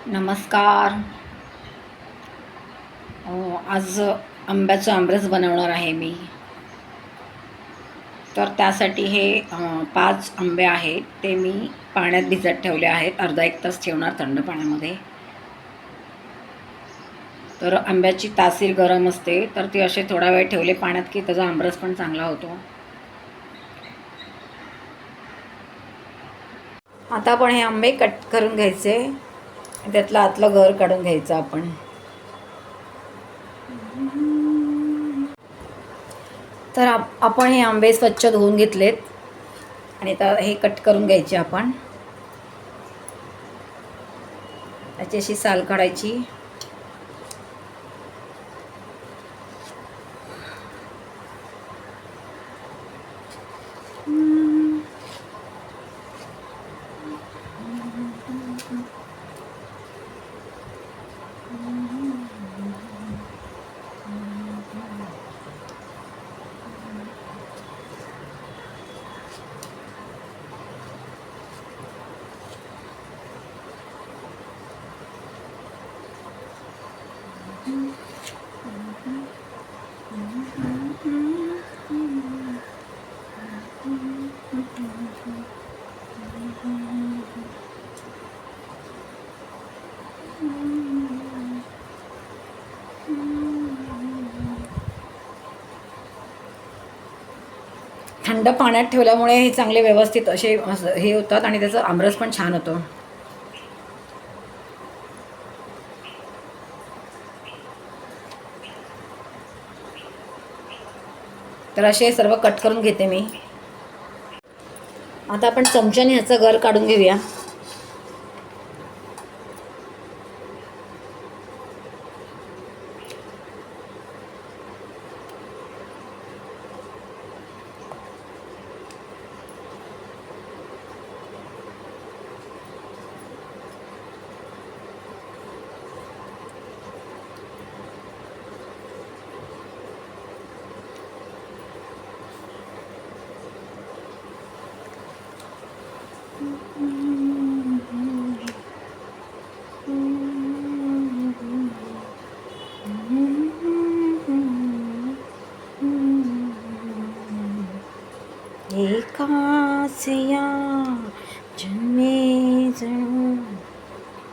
नमस्कार. आज आंब्याचं आमरस बनवणार आहे मी. तर त्यासाठी हे 5 आंबे आहेत ते मी पाण्यात भिजत ठेवले आहेत. अर्धा 1 तास ठेवणार थंड पाण्यामध्ये. तर आंब्याची तासीर गरम असते, तर ते असे थोडा वेळ ठेवले पाण्यात की त्याचा आमरस पण चांगला होतो. आता आपण हे आंबे कट करून घ्यायचे. त्यातलं आतलं गर काढून घ्यायचं आपण. तर आपण हे आंबे स्वच्छ धुवून घेतलेत आणि आता हे कट करून घ्यायचे आपण. त्याची अशी साल काढायची. थंड पाण्यात ठेवल्यामुळे हे चांगले व्यवस्थित असे हे होतात आणि त्याचा आमरस पण छान होतो. तर असे सर्व कट करून घेते मी. आता आपण चमच्याने ह्याचा गर काढून घेऊया. एकासिया जन्मे जणू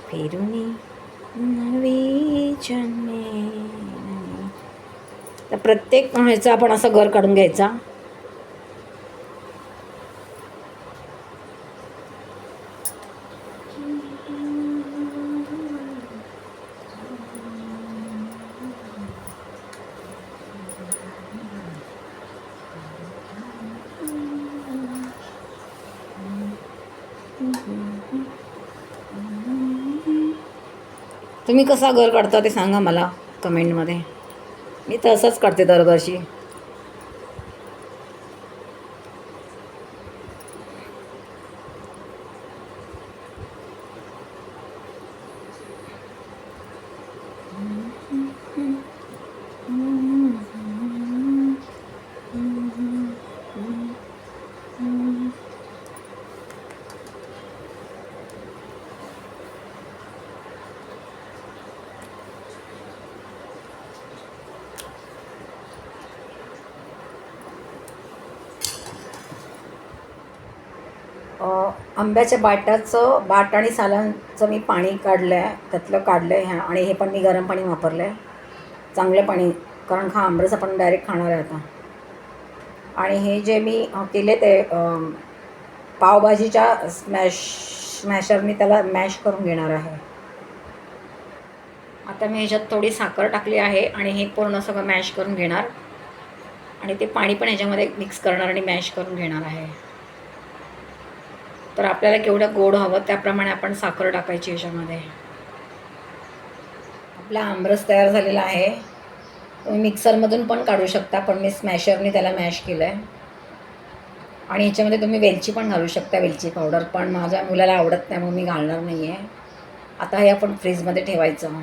फिरुनी नवी जन्मे. तर प्रत्येक ह्याचा आपण असा गर काढून घ्यायचा. तुम्ही कसा गर काढता ते सांगा मला कमेंटमध्ये. मी तर असंच काढते दरवर्षी. आंब्याच्या बाट आणि सालांचं मी पाणी काढलं आहे, त्यातलं काढलं आहे आणि हे पण मी गरम पाणी वापरलं आहे. चांगलं पाणी, कारण हा आंबरस आपण डायरेक्ट खाणार आहे आता. आणि हे जे मी केले ते पावभाजीच्या स्मॅशरनी त्याला मॅश करून घेणार आहे. आता मी ह्याच्यात थोडी साखर टाकली आहे आणि हे पूर्ण सगळं मॅश करून घेणार आणि ते पाणी पण ह्याच्यामध्ये मिक्स करणार आणि मॅश करून घेणार आहे. तर आपल्याला केवढं गोड हवं त्याप्रमाणे आपण साखर टाकायची ह्याच्यामध्ये. आपला आमरस तयार झालेला आहे. तुम्ही मिक्सरमधून पण काढू शकता, पण मी स्मॅशरने त्याला मॅश केलं आहे. आणि ह्याच्यामध्ये तुम्ही वेलची पण घालू शकता, वेलची पावडर, पण माझ्या मुलाला आवडत नाही म्हणून मी घालणार नाही आहे. आता हे आपण फ्रीजमध्ये ठेवायचं.